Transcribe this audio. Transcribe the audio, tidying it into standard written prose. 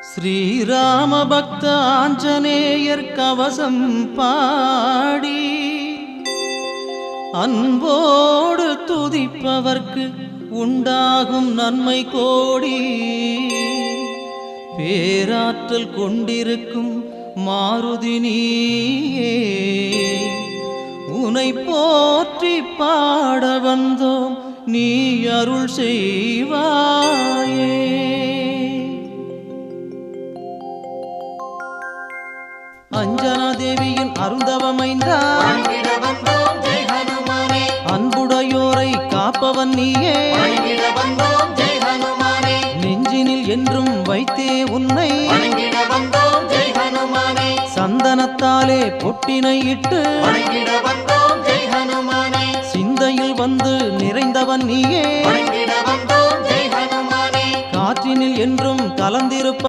ஸ்ரீராம பக்த ஆஞ்சநேயர் கவசம் பாடி அன்போடு துதிப்பவர்க்கு உண்டாகும் நன்மை கோடி. பேராற்றல் கொண்டிருக்கும் மாருதி நீயே, உனை போற்றி பாட வந்தோம், நீ அருள் செய்வாயே. அஞ்சனா தேவியின் அருந்தவமைந்தா, அன்புடையோரை காப்பவன் நீயே, நெஞ்சினில் என்றும் வைத்தே உன்னை, சந்தனத்தாலே பொட்டினை இட்டு சிந்தையில் வந்து நிறைந்தவன் நீயே, காற்றினில் என்றும் கலந்திருப்ப